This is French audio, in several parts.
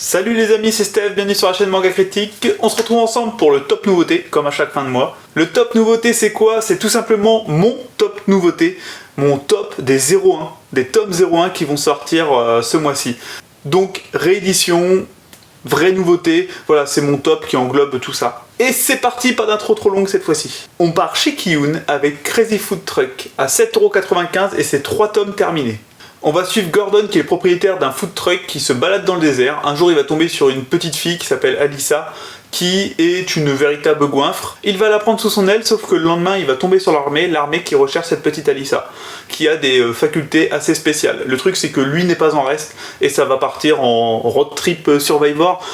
Salut les amis, c'est Steph, bienvenue sur la chaîne Manga Critique. On se retrouve ensemble pour le top nouveauté, comme à chaque fin de mois. Le top nouveauté c'est quoi? C'est tout simplement mon top nouveauté, mon top des 01, des tomes 01 qui vont sortir ce mois-ci. Donc réédition, vraie nouveauté, voilà c'est mon top qui englobe tout ça. Et c'est parti, pas d'intro trop longue cette fois-ci. On part chez Kiyun avec Crazy Food Truck à 7,95€ et c'est 3 tomes terminés. On va suivre Gordon qui est le propriétaire d'un food truck qui se balade dans le désert. Un jour il va tomber sur une petite fille qui s'appelle Alyssa qui est une véritable goinfre. Il va la prendre sous son aile sauf que le lendemain il va tomber sur l'armée qui recherche cette petite Alyssa qui a des facultés assez spéciales. Le truc c'est que lui n'est pas en reste et ça va partir en road trip Survivor.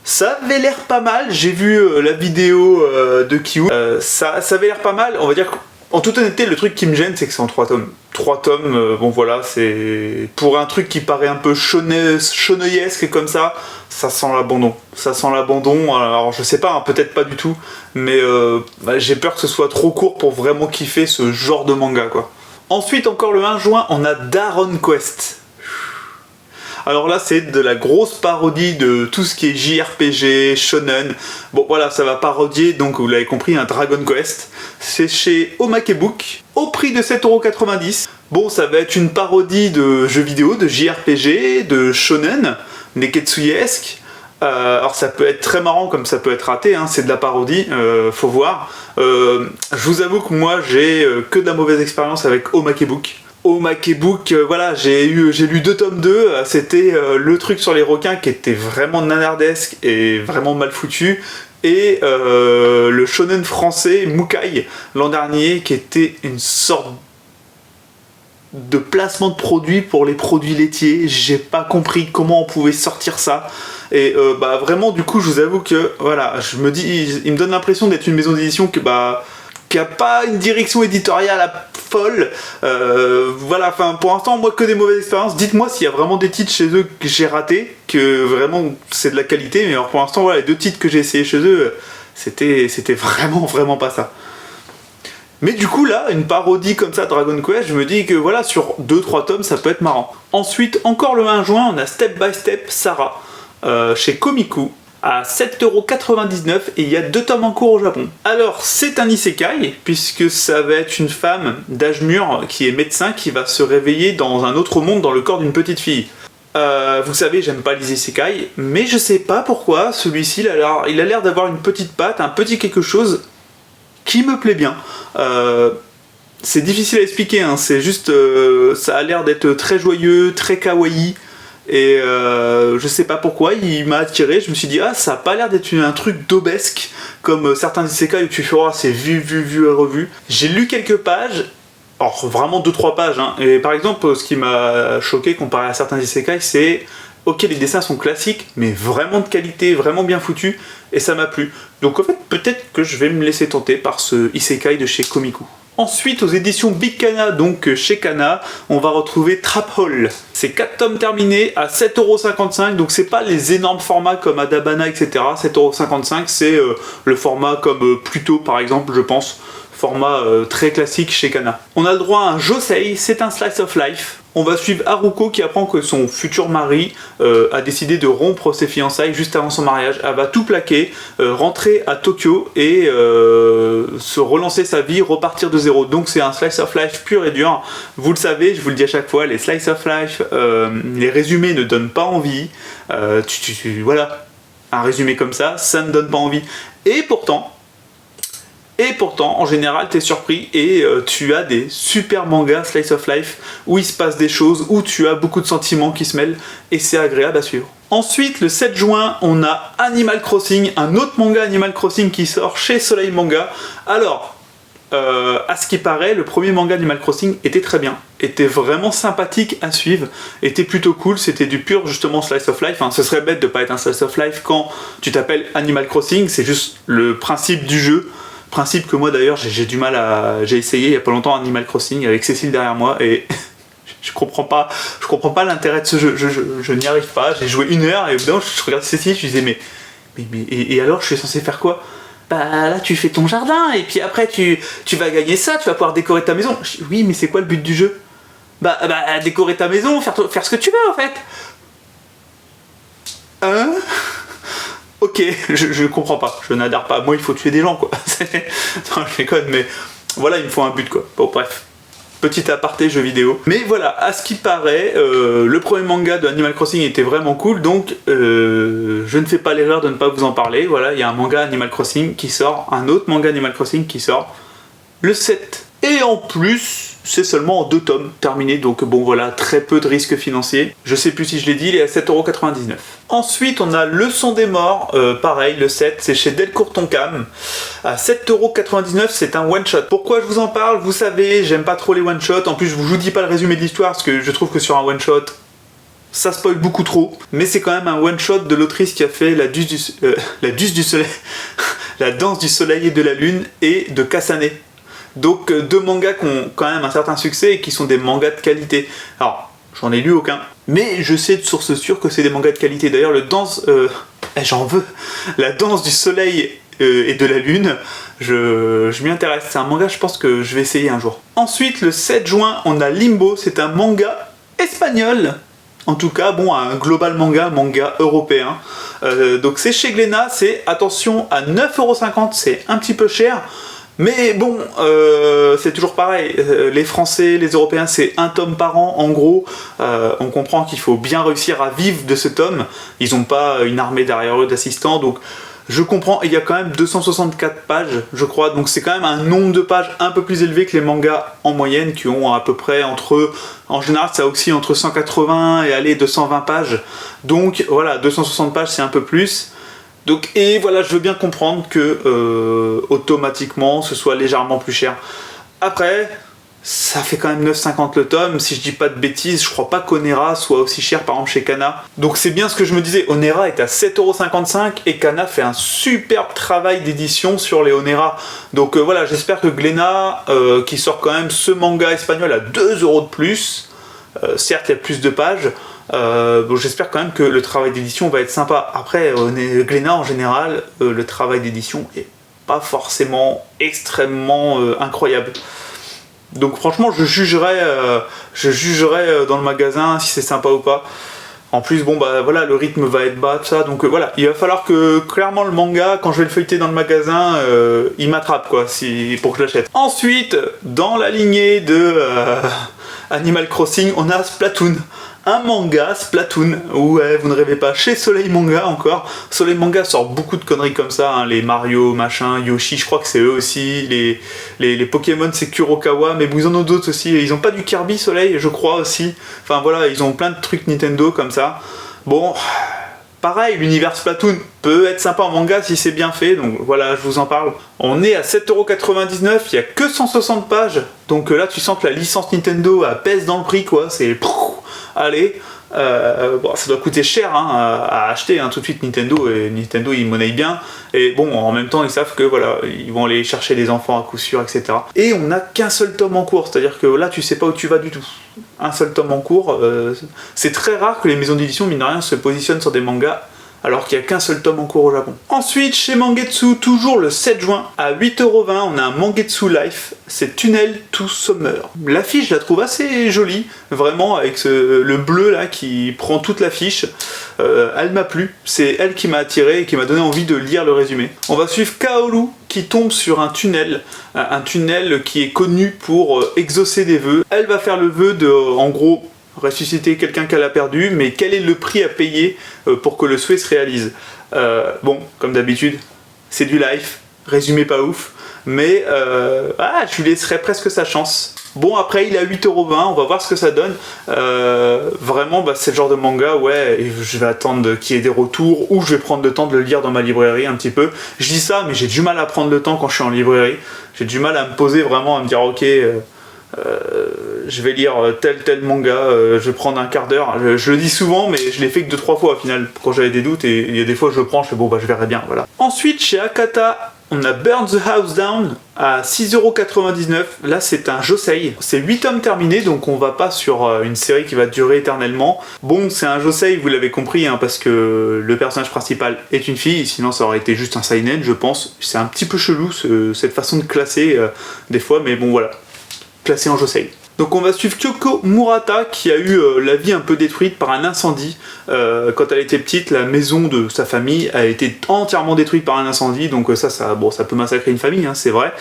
Ça avait l'air pas mal, j'ai vu la vidéo de Kiyun, ça avait l'air pas mal, on va dire en toute honnêteté le truc qui me gêne c'est que c'est en 3 tomes. 3 tomes, bon voilà, c'est pour un truc qui paraît un peu shoneuiesque comme ça sent l'abandon. Ça sent l'abandon, alors je sais pas, hein, peut-être pas du tout, mais j'ai peur que ce soit trop court pour vraiment kiffer ce genre de manga quoi. Ensuite, encore le 1 juin, on a Daron Quest. Alors là c'est de la grosse parodie de tout ce qui est JRPG, shonen. Bon voilà, ça va parodier, donc vous l'avez compris, un Dragon Quest. C'est chez Omake Book, au prix de 7,90€. Bon, ça va être une parodie de jeux vidéo, de JRPG, de shonen, neketsuiesque. Alors ça peut être très marrant comme ça peut être raté, hein, c'est de la parodie, faut voir. Je vous avoue que moi j'ai que de la mauvaise expérience avec Omake Book. Omake Book, voilà, j'ai lu 2 tomes 2, c'était le truc sur les requins qui était vraiment nanardesque et vraiment mal foutu, et le shonen français Mukai l'an dernier qui était une sorte de placement de produits pour les produits laitiers. J'ai pas compris comment on pouvait sortir ça. Et vraiment du coup je vous avoue que voilà, je me dis, il me donne l'impression d'être une maison d'édition qui a pas une direction éditoriale folle. Voilà, enfin pour l'instant moi que des mauvaises expériences. Dites-moi s'il y a vraiment des titres chez eux que j'ai ratés, que vraiment c'est de la qualité, mais alors pour l'instant voilà, les 2 titres que j'ai essayé chez eux, c'était vraiment pas ça. Mais du coup là, une parodie comme ça, Dragon Quest, je me dis que voilà, sur 2-3 tomes ça peut être marrant. Ensuite, encore le 1 juin, on a Step by Step Sarah, chez Komiku, à 7,99€ et il y a 2 tomes en cours au Japon. Alors c'est un isekai puisque ça va être une femme d'âge mûr qui est médecin qui va se réveiller dans un autre monde dans le corps d'une petite fille. Vous savez, j'aime pas les isekai, mais je sais pas pourquoi celui-ci il a l'air d'avoir une petite patte, un petit quelque chose qui me plaît bien. C'est difficile à expliquer, hein, c'est juste ça a l'air d'être très joyeux, très kawaii. Et je sais pas pourquoi, il m'a attiré, je me suis dit ah ça a pas l'air d'être un truc d'obesque comme certains isekai où tu fais oh, c'est vu et revu. J'ai lu quelques pages, alors vraiment 2-3 pages, hein, et par exemple ce qui m'a choqué comparé à certains isekai c'est ok les dessins sont classiques mais vraiment de qualité, vraiment bien foutus et ça m'a plu. Donc en fait peut-être que je vais me laisser tenter par ce isekai de chez Komiku. Ensuite, aux éditions Big Kana, donc chez Kana, on va retrouver Trap Hall. C'est 4 tomes terminés à 7,55€, donc c'est pas les énormes formats comme Adabana, etc. 7,55€, c'est le format comme Pluto par exemple, je pense. Format très classique chez Kana. On a le droit à un Josei, c'est un slice of life. On va suivre Haruko qui apprend que son futur mari a décidé de rompre ses fiançailles juste avant son mariage. Elle va tout plaquer, rentrer à Tokyo et se relancer sa vie, repartir de zéro. Donc c'est un slice of life pur et dur. Vous le savez, je vous le dis à chaque fois, les slice of life, les résumés ne donnent pas envie. Voilà, un résumé comme ça ne donne pas envie. Et pourtant, en général, t'es surpris et tu as des super mangas slice of life où il se passe des choses, où tu as beaucoup de sentiments qui se mêlent et c'est agréable à suivre. Ensuite, le 7 juin, on a Animal Crossing, un autre manga Animal Crossing qui sort chez Soleil Manga. Alors, à ce qui paraît, le premier manga Animal Crossing était très bien, était vraiment sympathique à suivre, était plutôt cool, c'était du pur justement slice of life. Enfin, ce serait bête de pas être un slice of life quand tu t'appelles Animal Crossing, c'est juste le principe du jeu. Principe que moi d'ailleurs j'ai du mal à... J'ai essayé il y a pas longtemps Animal Crossing avec Cécile derrière moi et je comprends pas l'intérêt de ce jeu, je n'y arrive pas. J'ai joué 1 heure et au bout d'un moment je regarde Cécile, je disais mais et alors je suis censé faire quoi? Bah là tu fais ton jardin et puis après tu vas gagner ça, tu vas pouvoir décorer ta maison. Je dis, oui mais c'est quoi le but du jeu? Bah décorer ta maison, faire ce que tu veux en fait. ok, je comprends pas, je n'adhère pas. Moi, il faut tuer des gens, quoi. Non, je déconne, mais voilà, il me faut un but, quoi. Bon, bref. Petit aparté jeu vidéo. Mais voilà, à ce qui paraît, le premier manga de Animal Crossing était vraiment cool, donc je ne fais pas l'erreur de ne pas vous en parler. Voilà, il y a un manga Animal Crossing qui sort, un autre manga Animal Crossing qui sort le 7. Et en plus, c'est seulement en 2 tomes terminés, donc bon voilà, très peu de risques financiers. Je sais plus si je l'ai dit, il est à 7,99€. Ensuite, on a Le Son des Morts, pareil, le 7, c'est chez Delcourt Tonkam. À 7,99€, c'est un one-shot. Pourquoi je vous en parle? Vous savez, j'aime pas trop les one-shots. En plus, je vous dis pas le résumé de l'histoire, parce que je trouve que sur un one-shot, ça spoil beaucoup trop. Mais c'est quand même un one-shot de l'autrice qui a fait La Duse du Soleil, La Danse du Soleil et de la Lune, et de Kasane. Donc 2 mangas qui ont quand même un certain succès et qui sont des mangas de qualité. Alors, j'en ai lu aucun, mais je sais de source sûre que c'est des mangas de qualité. D'ailleurs, j'en veux. La Danse du Soleil et de la Lune, je m'y intéresse. C'est un manga, je pense que je vais essayer un jour. Ensuite, le 7 juin, on a Limbo. C'est un manga espagnol. En tout cas, bon, un global manga européen. Donc c'est chez Glénat, c'est, attention, à 9,50€, c'est un petit peu cher. Mais bon, c'est toujours pareil, les Français, les Européens, c'est un tome par an, en gros. On comprend qu'il faut bien réussir à vivre de ce tome. Ils n'ont pas une armée derrière eux d'assistants, donc je comprends. Il y a quand même 264 pages, je crois, donc c'est quand même un nombre de pages un peu plus élevé que les mangas en moyenne, qui ont à peu près en général ça oscille entre 180 et allez, 220 pages. Donc voilà, 260 pages c'est un peu plus. Donc, et voilà, je veux bien comprendre que automatiquement ce soit légèrement plus cher. Après, ça fait quand même 9,50€ le tome. Si je dis pas de bêtises, je crois pas qu'Onera soit aussi cher par exemple chez Kana. Donc c'est bien ce que je me disais, Onera est à 7,55€ et Kana fait un superbe travail d'édition sur les Onera. Donc voilà, j'espère que Glénat, qui sort quand même ce manga espagnol à 2€ de plus, certes il y a plus de pages, bon, j'espère quand même que le travail d'édition va être sympa. Après, Glénat en général, le travail d'édition est pas forcément extrêmement incroyable. Donc franchement, je jugerai dans le magasin si c'est sympa ou pas. En plus, bon bah voilà, le rythme va être bas, tout ça, donc voilà, il va falloir que clairement le manga, quand je vais le feuilleter dans le magasin, il m'attrape quoi, pour que je l'achète. Ensuite, dans la lignée de Animal Crossing, on a Splatoon. Un manga, Splatoon, ouais, vous ne rêvez pas, chez Soleil Manga encore. Soleil Manga sort beaucoup de conneries comme ça, hein, les Mario, machin, Yoshi, je crois que c'est eux aussi, les Pokémon c'est Kurokawa, mais ils en ont d'autres aussi, ils ont pas du Kirby Soleil, je crois aussi. Enfin voilà, ils ont plein de trucs Nintendo comme ça. Bon, pareil, l'univers Splatoon peut être sympa en manga si c'est bien fait, donc voilà, je vous en parle. On est à 7,99€, il n'y a que 160 pages, donc là tu sens que la licence Nintendo pèse dans le prix quoi, c'est... Allez, bon, ça doit coûter cher hein, à acheter hein, tout de suite Nintendo, et Nintendo ils monnaient bien, et bon en même temps ils savent que voilà, ils vont aller chercher des enfants à coup sûr, etc. Et on n'a qu'un seul tome en cours, c'est-à-dire que là tu sais pas où tu vas du tout. Un seul tome en cours, c'est très rare que les maisons d'édition, mine de rien, se positionnent sur des mangas alors qu'il n'y a qu'un seul tome en cours au Japon. Ensuite, chez Mangetsu, toujours le 7 juin, à 8,20€, on a un Mangetsu Life, c'est Tunnel to Summer. L'affiche, je la trouve assez jolie, vraiment, avec le bleu là qui prend toute l'affiche. Elle m'a plu, c'est elle qui m'a attiré et qui m'a donné envie de lire le résumé. On va suivre Kaoru qui tombe sur un tunnel qui est connu pour exaucer des vœux. Elle va faire le vœu de, en gros, ressusciter quelqu'un qu'elle a perdu, mais quel est le prix à payer pour que le souhait se réalise? Bon, comme d'habitude, c'est du life, résumé pas ouf, mais je lui laisserai presque sa chance. Bon, après il est à 8,20€, on va voir ce que ça donne. Vraiment, c'est le genre de manga, ouais, et je vais attendre qu'il y ait des retours, ou je vais prendre le temps de le lire dans ma librairie un petit peu. Je dis ça, mais j'ai du mal à prendre le temps quand je suis en librairie. J'ai du mal à me poser vraiment, à me dire ok... je vais lire tel manga, je vais prendre un quart d'heure. Je le dis souvent, mais je l'ai fait que 2-3 fois au final, quand j'avais des doutes, et il y a des fois je le prends, je fais bon bah je verrai bien, voilà. Ensuite, chez Akata, on a Burn the House Down à 6,99€. Là c'est un josei, c'est 8 tomes terminés, donc on va pas sur une série qui va durer éternellement. Bon, c'est un josei, vous l'avez compris, hein, parce que le personnage principal est une fille, sinon ça aurait été juste un seinen, je pense. C'est un petit peu chelou cette façon de classer des fois, mais bon voilà, classé en josei. Donc on va suivre Kyoko Murata qui a eu la vie un peu détruite par un incendie. Quand elle était petite, la maison de sa famille a été entièrement détruite par un incendie, donc ça peut massacrer une famille, hein, c'est vrai.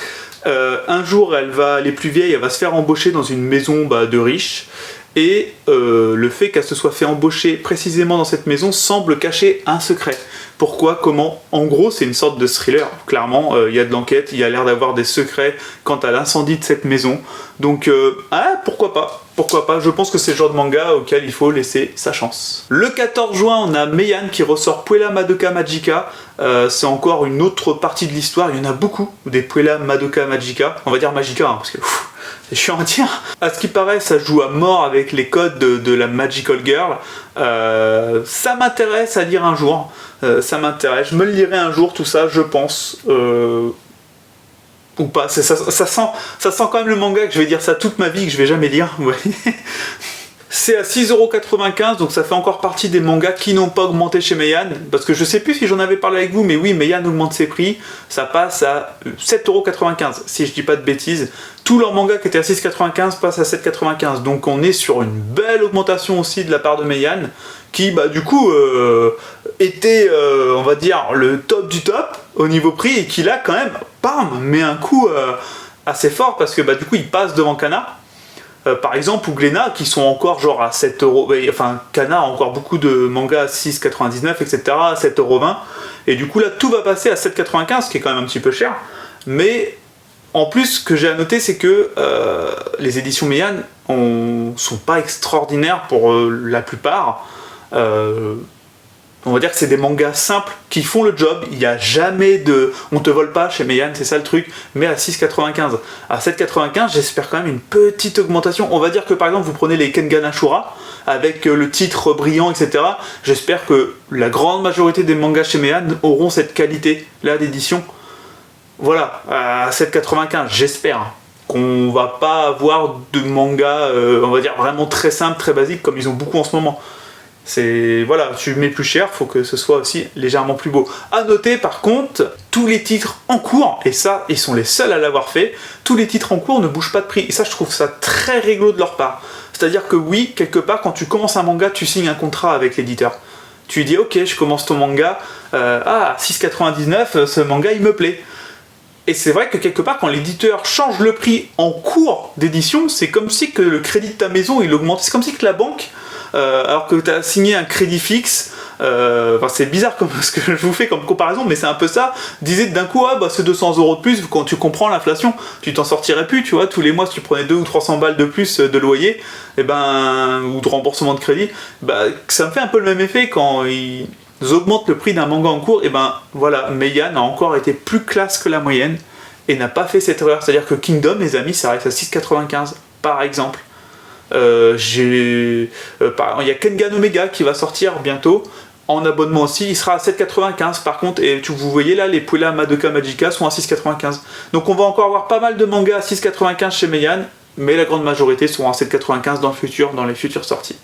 Un jour, elle est plus vieille, elle va se faire embaucher dans une maison de riches, et le fait qu'elle se soit fait embaucher précisément dans cette maison semble cacher un secret. Pourquoi, comment? En gros, c'est une sorte de thriller, clairement, il y a de l'enquête, il y a l'air d'avoir des secrets quant à l'incendie de cette maison. Donc, pourquoi pas? Pourquoi pas? Je pense que c'est le genre de manga auquel il faut laisser sa chance. Le 14 juin, on a Meian qui ressort Puella Madoka Magica. C'est encore une autre partie de l'histoire, il y en a beaucoup, des Puella Madoka Magica. On va dire Magica, hein, parce que c'est chiant à dire. À ce qui paraît, ça joue à mort avec les codes de la Magical Girl. Ça m'intéresse à lire un jour. Ça m'intéresse. Je me le lirai un jour, tout ça, je pense. Ou pas. Ça sent quand même le manga que je vais dire ça toute ma vie, que je vais jamais lire. Ouais. C'est à 6,95€, donc ça fait encore partie des mangas qui n'ont pas augmenté chez Meian, parce que je sais plus si j'en avais parlé avec vous, mais oui, Meian augmente ses prix, ça passe à 7,95€, si je dis pas de bêtises. Tous leurs mangas qui étaient à 6,95€ passent à 7,95€, donc on est sur une belle augmentation aussi de la part de Meian, qui du coup était, on va dire, le top du top au niveau prix, et qui là quand même, bam, met un coup assez fort, parce que du coup il passe devant Kana. Par exemple, ou Glénat, qui sont encore genre à 7€, enfin Kana a encore beaucoup de mangas à 6,99€, etc., à 7,20€, et du coup là tout va passer à 7,95€, ce qui est quand même un petit peu cher, mais en plus ce que j'ai à noter c'est que les éditions Meian sont pas extraordinaires pour la plupart. On va dire que c'est des mangas simples qui font le job, il n'y a jamais de... On te vole pas chez Meian, c'est ça le truc, mais à 6,95€. À 7,95€, j'espère quand même une petite augmentation. On va dire que par exemple, vous prenez les Kengan Ashura, avec le titre brillant, etc. J'espère que la grande majorité des mangas chez Meian auront cette qualité-là d'édition. Voilà, à 7,95€, j'espère qu'on va pas avoir de mangas, on va dire, vraiment très simples, très basiques, comme ils ont beaucoup en ce moment. Voilà, tu mets plus cher, faut que ce soit aussi légèrement plus beau. A noter par contre, tous les titres en cours, et ça, ils sont les seuls à l'avoir fait, tous les titres en cours ne bougent pas de prix. Et ça, je trouve ça très rigolo de leur part. C'est-à-dire que oui, quelque part, quand tu commences un manga, tu signes un contrat avec l'éditeur. Tu lui dis, ok, je commence ton manga, 6,99€, ce manga, il me plaît. Et c'est vrai que quelque part, quand l'éditeur change le prix en cours d'édition, c'est comme si que le crédit de ta maison, il augmente. C'est comme si que la banque... alors que tu as signé un crédit fixe, c'est bizarre comme ce que je vous fais comme comparaison, mais c'est un peu ça. Disait d'un coup, c'est 200€ de plus, quand tu comprends l'inflation, tu t'en sortirais plus, tu vois, tous les mois si tu prenais 200 ou 300 balles de plus de loyer, ou de remboursement de crédit, ça me fait un peu le même effet quand ils augmentent le prix d'un manga en cours. Et voilà, Meian a encore été plus classe que la moyenne et n'a pas fait cette erreur. C'est-à-dire que Kingdom, mes amis, ça reste à 6,95€ par exemple. Il y a Kengan Omega qui va sortir bientôt en abonnement aussi, il sera à 7,95€ par contre, et vous voyez là les Puella Madoka Magica sont à 6,95€. Donc on va encore avoir pas mal de mangas à 6,95€ chez Meian, mais la grande majorité seront à 7,95€ dans les futures sorties.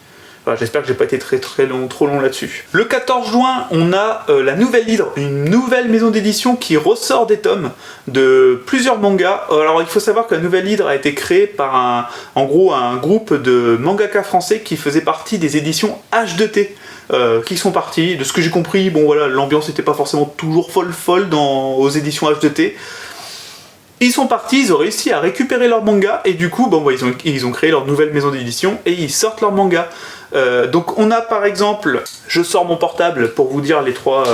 Voilà, j'espère que j'ai pas été trop long là-dessus. Le 14 juin, on a la Nouvelle Hydre, une nouvelle maison d'édition qui ressort des tomes de plusieurs mangas. Alors il faut savoir que la Nouvelle Hydre a été créée par un groupe de mangaka français qui faisait partie des éditions H2T. Qui sont partis, de ce que j'ai compris, l'ambiance n'était pas forcément toujours folle aux éditions H2T. Ils sont partis, ils ont réussi à récupérer leur manga, et du coup, ils ont créé leur nouvelle maison d'édition, et ils sortent leur manga. Donc on a par exemple, je sors mon portable pour vous dire les trois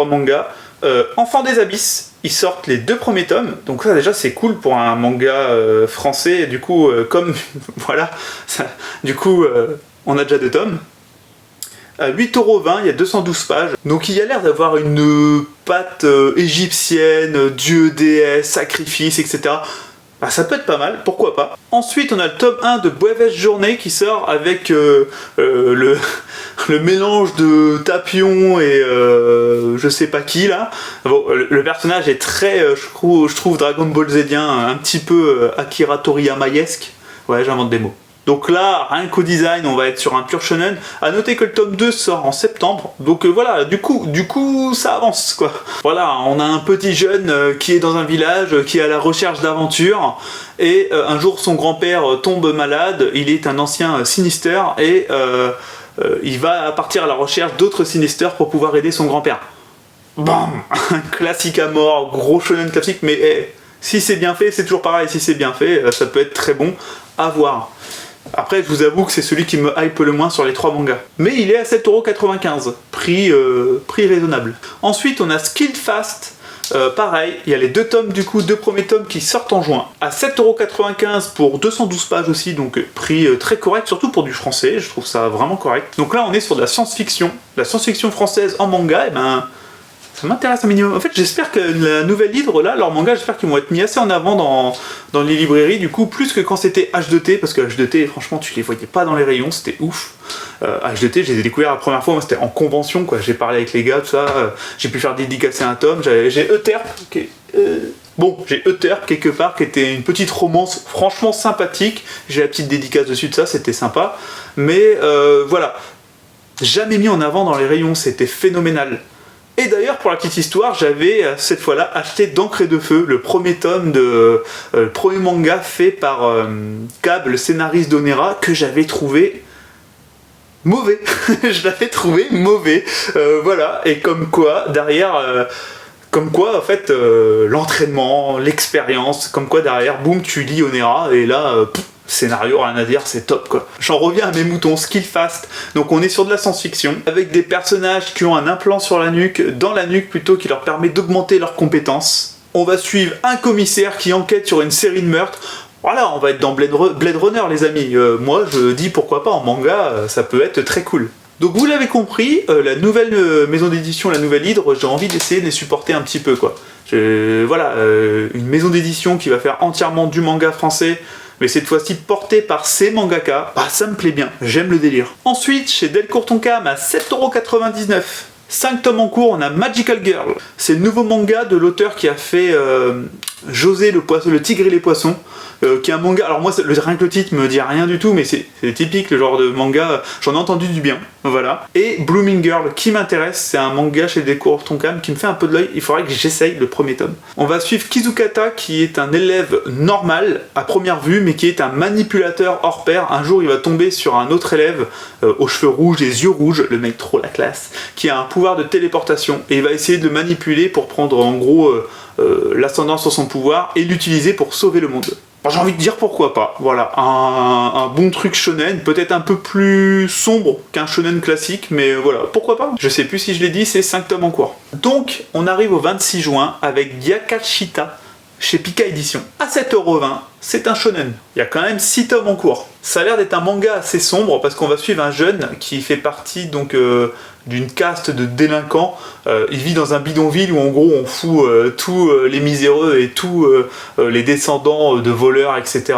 mangas. Enfants des Abysses, ils sortent les 2 premiers tomes, donc ça déjà c'est cool pour un manga français, et du coup, on a déjà 2 tomes. À 8,20€, il y a 212 pages. Donc il y a l'air d'avoir une patte égyptienne, dieu, déesse, sacrifice, etc. Ça peut être pas mal, pourquoi pas. Ensuite, on a le tome 1 de Boeves Journée qui sort avec le mélange de Tapion et je sais pas qui là. Bon, le personnage est très, je trouve Dragon Ball Zedien, un petit peu Akira Toriyama-esque. Ouais, j'invente des mots. Donc là, rien qu'au design, on va être sur un pur shonen. À noter que le tome 2 sort en septembre. Donc voilà, du coup, ça avance, quoi. Voilà, on a un petit jeune qui est dans un village, qui est à la recherche d'aventure. Et un jour, son grand-père tombe malade. Il est un ancien Sinister. Et il va partir à la recherche d'autres Sinister pour pouvoir aider son grand-père. Bam. Classique à mort, gros shonen classique. Mais si c'est bien fait, c'est toujours pareil. Si c'est bien fait, ça peut être très bon à voir. Après, je vous avoue que c'est celui qui me hype le moins sur les 3 mangas. Mais il est à 7,95€, prix raisonnable. Ensuite, on a Skilled Fast. Pareil, il y a les 2 tomes du coup, 2 premiers tomes qui sortent en juin. À 7,95€ pour 212 pages aussi, donc prix très correct, surtout pour du français, je trouve ça vraiment correct. Donc là, on est sur de la science-fiction. La science-fiction française en manga, et ben... ça m'intéresse un minimum. En fait, j'espère que la nouvelle Hydre, là, leurs mangas, j'espère qu'ils vont être mis assez en avant dans les librairies, du coup, plus que quand c'était H2T, parce que H2T, franchement, tu les voyais pas dans les rayons, c'était ouf. H2T, je les ai découverts la première fois, moi, c'était en convention, quoi. J'ai parlé avec les gars, tout ça, j'ai pu faire dédicacer un tome, j'ai Euterpe, j'ai Euterpe quelque part, qui était une petite romance franchement sympathique. J'ai la petite dédicace dessus de ça, c'était sympa. Mais voilà, jamais mis en avant dans les rayons, c'était phénoménal. Et d'ailleurs, pour la petite histoire, j'avais cette fois-là acheté d'encre et de feu, le premier tome de le premier manga fait par Cab, le scénariste d'Onera, que j'avais trouvé mauvais. Je l'avais trouvé mauvais. Voilà, et comme quoi, derrière, en fait, l'entraînement, l'expérience, comme quoi derrière, boum, tu lis Onera, et là, scénario, rien à dire, c'est top, quoi. J'en reviens à mes moutons, Skilled Fast. Donc on est sur de la science-fiction, avec des personnages qui ont un implant sur la nuque, dans la nuque plutôt, qui leur permet d'augmenter leurs compétences. On va suivre un commissaire qui enquête sur une série de meurtres. Voilà, on va être dans Blade Runner, les amis. Moi, je dis pourquoi pas, en manga, ça peut être très cool. Donc vous l'avez compris, la nouvelle maison d'édition, la nouvelle Hydre, j'ai envie d'essayer de les supporter un petit peu, quoi. Voilà, une maison d'édition qui va faire entièrement du manga français, mais cette fois-ci porté par ces mangaka, bah ça me plaît bien, j'aime le délire. Ensuite, chez Delcourt Tonkam à 7,99€, 5 tomes en cours, on a Magical Girl. C'est le nouveau manga de l'auteur qui a fait José le tigre et les poissons, qui est un manga, alors moi rien que le titre me dit rien du tout, mais c'est typique le genre de manga, j'en ai entendu du bien, voilà. Et Blooming Girl, qui m'intéresse, c'est un manga chez Delcourt Tonkam qui me fait un peu de l'œil, il faudrait que j'essaye le premier tome. On va suivre Kizukata, qui est un élève normal à première vue, mais qui est un manipulateur hors pair. Un jour il va tomber sur un autre élève aux cheveux rouges, les yeux rouges, le mec trop la classe, qui a un pouvoir de téléportation, et il va essayer de le manipuler pour prendre en gros l'ascendant sur son pouvoir et l'utiliser pour sauver le monde. J'ai envie de dire pourquoi pas, voilà, un bon truc shonen, peut-être un peu plus sombre qu'un shonen classique, mais voilà, pourquoi pas. Je sais plus si je l'ai dit, c'est 5 tomes en cours. Donc, on arrive au 26 juin avec Yakachita, chez Pika Édition. À 7,20€, c'est un shonen. Il y a quand même 6 tomes en cours. Ça a l'air d'être un manga assez sombre, parce qu'on va suivre un jeune qui fait partie donc d'une caste de délinquants. Il vit dans un bidonville où en gros on fout tous les miséreux et tous les descendants de voleurs, etc.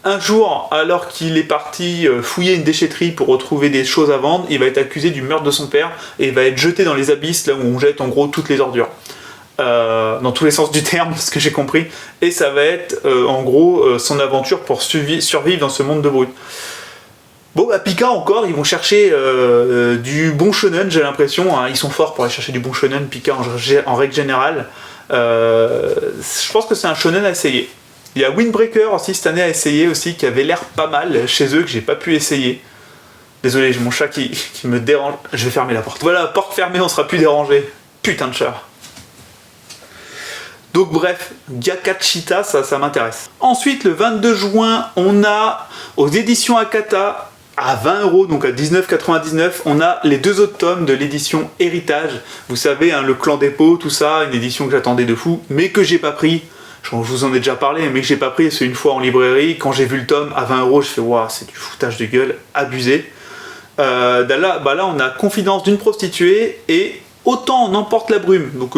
Un jour, alors qu'il est parti fouiller une déchetterie pour retrouver des choses à vendre, il va être accusé du meurtre de son père et il va être jeté dans les abysses, là où on jette en gros toutes les ordures. Dans tous les sens du terme, ce que j'ai compris. Et ça va être en gros son aventure pour survivre dans ce monde de brutes. Bon bah Pika encore, ils vont chercher du bon shonen, j'ai l'impression, hein. Ils sont forts pour aller chercher du bon shonen, Pika en règle générale. Je pense que c'est un shonen à essayer. Il y a Windbreaker aussi cette année à essayer aussi, qui avait l'air pas mal chez eux, que j'ai pas pu essayer. Désolé, j'ai mon chat qui me dérange. Je vais fermer la porte. Voilà, porte fermée, on sera plus dérangé. Putain de chat. Donc bref, Yakachita, ça m'intéresse. Ensuite, le 22 juin, on a aux éditions Akata, à 20€, donc à 19,99€, on a les 2 autres tomes de l'édition Héritage. Vous savez, hein, le clan des pots, tout ça, une édition que j'attendais de fou, mais que j'ai pas pris. Je vous en ai déjà parlé, mais que j'ai pas pris, c'est une fois en librairie. Quand j'ai vu le tome à 20€, je fais waouh, c'est du foutage de gueule, abusé. Là, on a Confidence d'une prostituée et Autant en emporte la brume, donc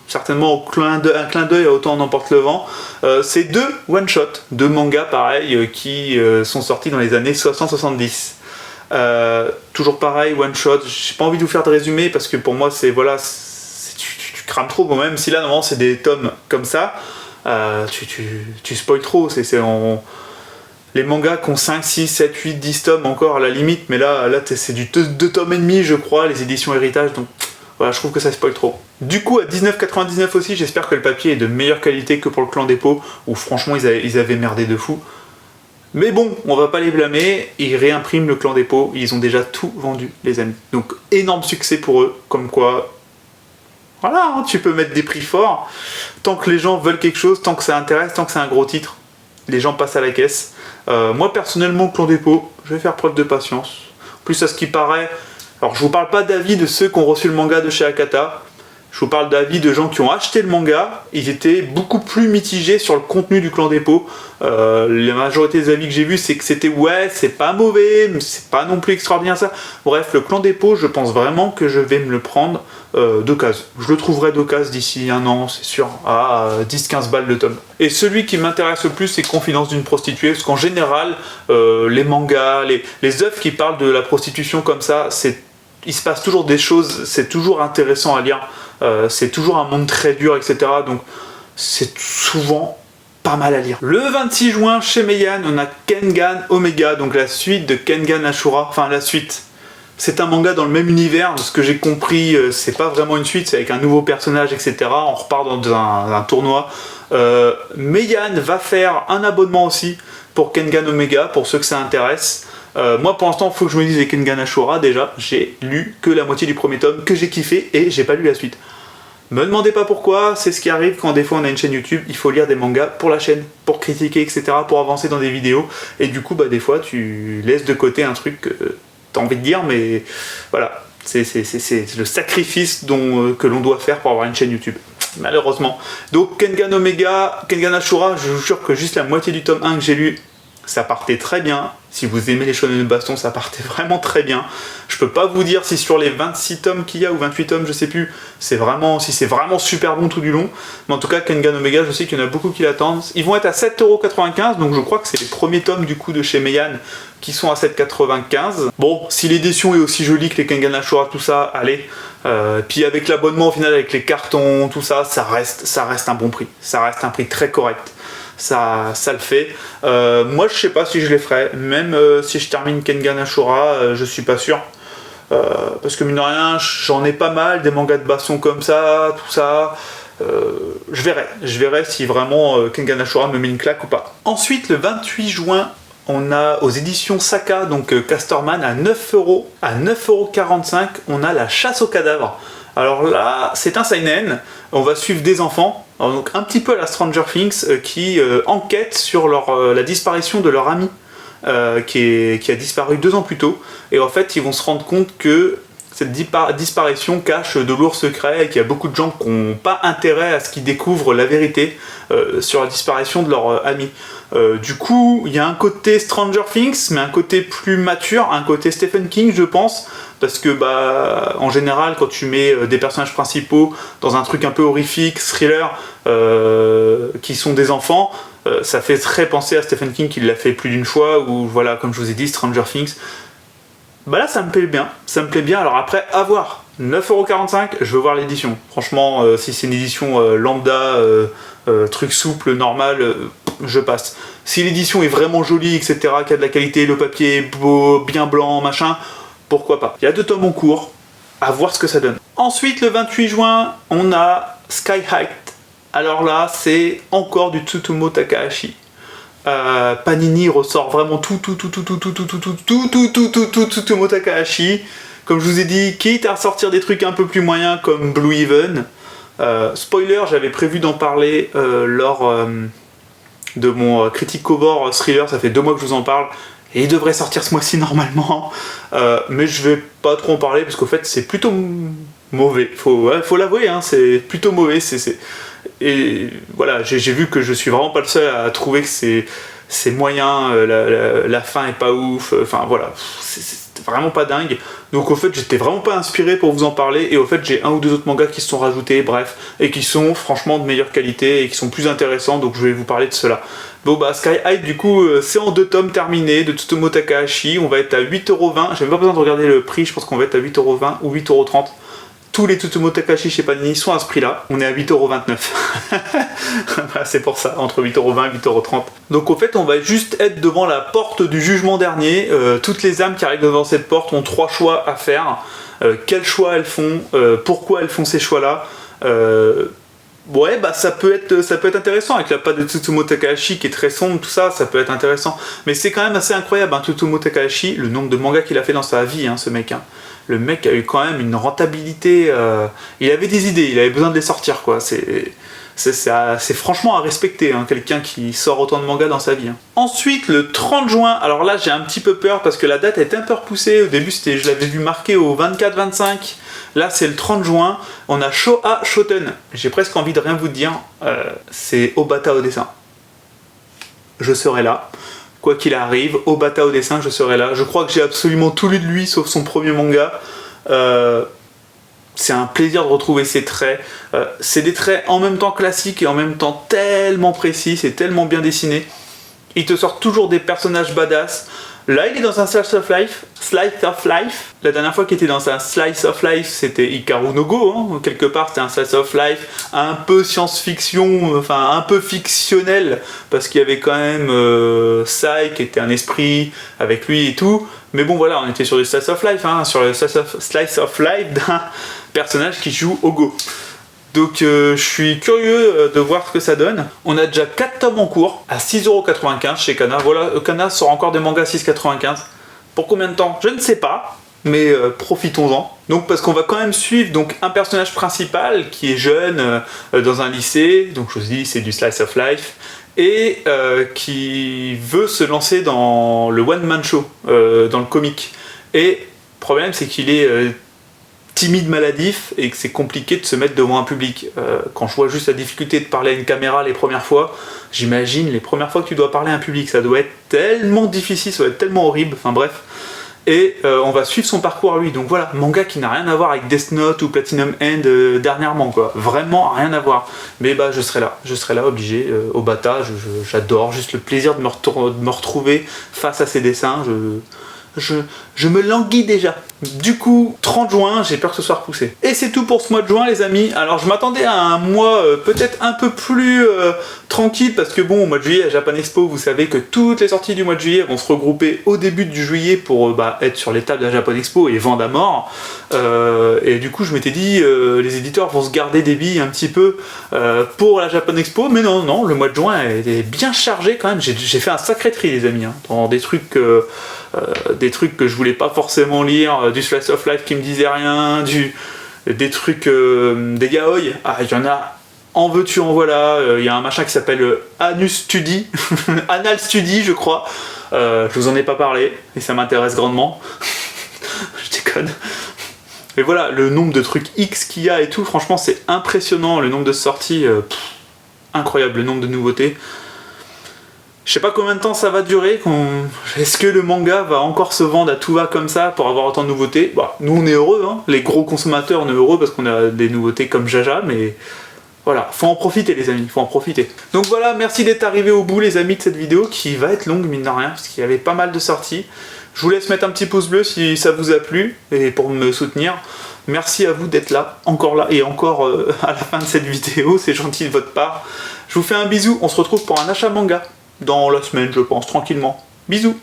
certainement un clin d'œil à Autant en emporte le vent. C'est 2 one-shot, 2 mangas pareil, qui sont sortis dans les années 60-70. Toujours pareil, one-shot, j'ai pas envie de vous faire de résumé parce que pour moi c'est voilà, tu crames trop, bon, même si là normalement c'est des tomes comme ça, tu spoil trop, les mangas qui ont 5, 6, 7, 8, 10 tomes encore à la limite, mais là c'est du 2 tomes et demi je crois, les éditions héritage, donc voilà, je trouve que ça spoil trop. Du coup à 19,99 aussi, j'espère que le papier est de meilleure qualité que pour le Clan Dépôt, où franchement ils avaient merdé de fou. Mais bon, on va pas les blâmer, ils réimpriment le Clan Dépôt, ils ont déjà tout vendu les amis. Donc énorme succès pour eux, comme quoi, voilà, hein, tu peux mettre des prix forts, tant que les gens veulent quelque chose, tant que ça intéresse, tant que c'est un gros titre, les gens passent à la caisse. Moi personnellement, Clan Dépôt, je vais faire preuve de patience. En plus à ce qui paraît, alors je vous parle pas d'avis de ceux qui ont reçu le manga de chez Akata, je vous parle d'avis de gens qui ont acheté le manga, ils étaient beaucoup plus mitigés sur le contenu du Clan Dépôt. La majorité des avis que j'ai vus, c'est que c'était ouais, c'est pas mauvais, mais c'est pas non plus extraordinaire ça. Bref, le Clan Dépôt, je pense vraiment que je vais me le prendre d'occasion. Je le trouverai d'occasion d'ici un an, c'est sûr, à 10-15 balles le tome. Et celui qui m'intéresse le plus, c'est Confidence d'une prostituée, parce qu'en général, les mangas, les œuvres qui parlent de la prostitution comme ça, il se passe toujours des choses, c'est toujours intéressant à lire. C'est toujours un monde très dur, etc. Donc c'est souvent pas mal à lire. Le 26 juin, chez Meian, on a Kengan Omega, donc la suite de Kengan Ashura. Enfin, la suite. C'est un manga dans le même univers, de ce que j'ai compris, c'est pas vraiment une suite, c'est avec un nouveau personnage, etc. On repart dans un tournoi. Meian va faire un abonnement aussi pour Kengan Omega, pour ceux que ça intéresse. Moi pour l'instant il faut que je me dise les Kengan Ashura déjà, j'ai lu que la moitié du premier tome que j'ai kiffé et j'ai pas lu la suite. Me demandez pas pourquoi, c'est ce qui arrive quand des fois on a une chaîne YouTube, il faut lire des mangas pour la chaîne, pour critiquer etc, pour avancer dans des vidéos et du coup bah des fois tu laisses de côté un truc que t'as envie de dire mais voilà, c'est le sacrifice que l'on doit faire pour avoir une chaîne YouTube. Malheureusement. Donc Kengan Omega, Kengan Ashura, je vous jure que juste la moitié du tome 1 que j'ai lu, ça partait très bien. Si vous aimez les shonen de baston, ça partait vraiment très bien. Je peux pas vous dire si sur les 26 tomes qu'il y a, ou 28 tomes, je sais plus, si c'est vraiment super bon tout du long. Mais en tout cas, Kengan Omega, je sais qu'il y en a beaucoup qui l'attendent. Ils vont être à 7,95€, donc je crois que c'est les premiers tomes du coup de chez Meian qui sont à 7,95€. Bon, si l'édition est aussi jolie que les Kengan Ashura, tout ça, allez. Puis avec l'abonnement au final, avec les cartons, tout ça, ça reste un bon prix. Ça reste un prix très correct. Ça le fait. Moi je sais pas si je les ferai, même si je termine Kengan Ashura, je suis pas sûr. Parce que mine de rien, j'en ai pas mal, des mangas de baston comme ça, tout ça. Je verrai si vraiment Kengan Ashura me met une claque ou pas. Ensuite, le 28 juin, on a aux éditions Saka, donc Casterman à 9€, à 9,45€, on a La Chasse aux cadavres. Alors là, c'est un seinen, on va suivre des enfants, alors donc un petit peu à la Stranger Things, qui enquêtent sur la disparition de leur ami, qui a disparu 2 ans plus tôt, et en fait ils vont se rendre compte que cette disparition cache de lourds secrets et qu'il y a beaucoup de gens qui n'ont pas intérêt à ce qu'ils découvrent la vérité sur la disparition de leur ami. Du coup, il y a un côté Stranger Things, mais un côté plus mature, un côté Stephen King, je pense, parce que bah, en général, quand tu mets des personnages principaux dans un truc un peu horrifique, thriller, qui sont des enfants, ça fait très penser à Stephen King qui l'a fait plus d'une fois, ou voilà, comme je vous ai dit, Stranger Things. Bah là ça me plaît bien, alors après à voir. 9,45€, je veux voir l'édition. Franchement, si c'est une édition lambda, truc souple, normal, je passe. Si l'édition est vraiment jolie, etc., qu'il y a de la qualité, le papier est beau, bien blanc, machin, pourquoi pas. Il y a 2 tomes en cours, à voir ce que ça donne. Ensuite, le 28 juin, on a Sky High. Alors là, c'est encore du Tsutomu Takahashi. Panini ressort vraiment tout Tsutomu Takahashi. Comme je vous ai dit, quitte à sortir des trucs un peu plus moyens comme Blue Even. Spoiler, j'avais prévu d'en parler lors de mon critique cover thriller, ça fait 2 mois que je vous en parle. Et il devrait sortir ce mois-ci normalement. Mais je vais pas trop en parler parce qu'au fait c'est plutôt mauvais. Faut l'avouer, hein, c'est plutôt mauvais. Et voilà, j'ai vu que je suis vraiment pas le seul à trouver que c'est moyen, la fin est pas ouf, enfin voilà, c'est vraiment pas dingue. Donc au fait j'étais vraiment pas inspiré pour vous en parler, et au fait j'ai 1 ou 2 autres mangas qui se sont rajoutés, bref, et qui sont franchement de meilleure qualité et qui sont plus intéressants, donc je vais vous parler de cela. Bon bah Sky High du coup c'est en 2 tomes terminés de Tsutomu Takahashi, on va être à 8,20€, j'ai même pas besoin de regarder le prix, je pense qu'on va être à 8,20€ ou 8,30€. tous les Tsutomu Takahashi chez Panini sont à ce prix-là. On est à 8,29€. Voilà, c'est pour ça, entre 8,20€ et 8,30€. Donc au fait, on va juste être devant la porte du jugement dernier. Toutes les âmes qui arrivent devant cette porte ont 3 choix à faire. Quels choix elles font, pourquoi elles font ces choix-là. Ouais, bah ça peut être intéressant avec la patte de Tsutomu Takahashi qui est très sombre, tout ça, ça peut être intéressant. Mais c'est quand même assez incroyable, hein, Tsutomu Takahashi, le nombre de mangas qu'il a fait dans sa vie, hein, ce mec. Hein. Le mec a eu quand même une rentabilité. Il avait des idées, il avait besoin de les sortir, quoi. C'est franchement à respecter, hein, quelqu'un qui sort autant de mangas dans sa vie. Hein. Ensuite, le 30 juin, alors là j'ai un petit peu peur parce que la date est un peu repoussée. Au début, je l'avais vu marqué au 24-25. Là, c'est le 30 juin. On a Showa Shoten. J'ai presque envie de rien vous dire. C'est Obata au dessin. Je serai là. Quoi qu'il arrive, Obata au dessin, je serai là. Je crois que j'ai absolument tout lu de lui, sauf son premier manga. C'est un plaisir de retrouver ses traits. C'est des traits en même temps classiques et en même temps tellement précis. C'est tellement bien dessiné. Il te sort toujours des personnages badass. Là, il est dans un slice of life. La dernière fois qu'il était dans un slice of life, c'était Hikaru no Go. Hein. Quelque part, c'était un slice of life un peu science-fiction, enfin un peu fictionnel, parce qu'il y avait quand même Sai qui était un esprit avec lui et tout. Mais bon, voilà, on était sur le slice of life, hein, sur le slice of life d'un personnage qui joue au Go. Donc je suis curieux de voir ce que ça donne. On a déjà 4 tomes en cours à 6,95€ chez Kana. Voilà, Kana sort encore des mangas à 6,95€. Pour combien de temps? Je ne sais pas, mais profitons-en. Donc parce qu'on va quand même suivre donc, un personnage principal qui est jeune dans un lycée, donc je vous dis c'est du slice of life, et qui veut se lancer dans le one-man show, dans le comique. Et le problème c'est qu'il est... timide, maladif, et que c'est compliqué de se mettre devant un public. Quand je vois juste la difficulté de parler à une caméra les premières fois, j'imagine les premières fois que tu dois parler à un public, ça doit être tellement difficile, ça doit être tellement horrible, enfin bref. Et on va suivre son parcours à lui, donc voilà, manga qui n'a rien à voir avec Death Note ou Platinum End dernièrement, quoi. Vraiment rien à voir. Mais bah je serai là, obligé. Obata, j'adore, juste le plaisir de me retrouver face à ses dessins, je me languis déjà. Du coup, 30 juin, j'ai peur que ce soit repoussé. Et c'est tout pour ce mois de juin, les amis. Alors, je m'attendais à un mois peut-être un peu plus tranquille, parce que bon, au mois de juillet, à Japan Expo, vous savez que toutes les sorties du mois de juillet vont se regrouper au début du juillet pour être sur les tables de la Japan Expo et vendre à mort. Et du coup, je m'étais dit, les éditeurs vont se garder des billes un petit peu pour la Japan Expo, mais non, le mois de juin est bien chargé quand même. J'ai fait un sacré tri, les amis, hein, dans des trucs que je voulais pas forcément lire, du slice of life qui me disait rien, des trucs, des yaoi. Ah, il y en a, en veux-tu, en voilà. Il y a un machin qui s'appelle Anus Study, Anal Study, je crois. Je vous en ai pas parlé, et ça m'intéresse grandement. Je déconne. Et voilà, le nombre de trucs X qu'il y a et tout, franchement, c'est impressionnant. Le nombre de sorties, incroyable, le nombre de nouveautés. Je sais pas combien de temps ça va durer, est-ce que le manga va encore se vendre à tout va comme ça pour avoir autant de nouveautés? Bah, nous on est heureux, hein. Les gros consommateurs on est heureux parce qu'on a des nouveautés comme Jaja, mais voilà, faut en profiter les amis, faut en profiter. Donc voilà, merci d'être arrivés au bout les amis de cette vidéo qui va être longue mine de rien, parce qu'il y avait pas mal de sorties. Je vous laisse mettre un petit pouce bleu si ça vous a plu, et pour me soutenir. Merci à vous d'être là, encore là, et encore à la fin de cette vidéo, c'est gentil de votre part. Je vous fais un bisou, on se retrouve pour un achat manga. Dans la semaine, je pense, tranquillement. Bisous!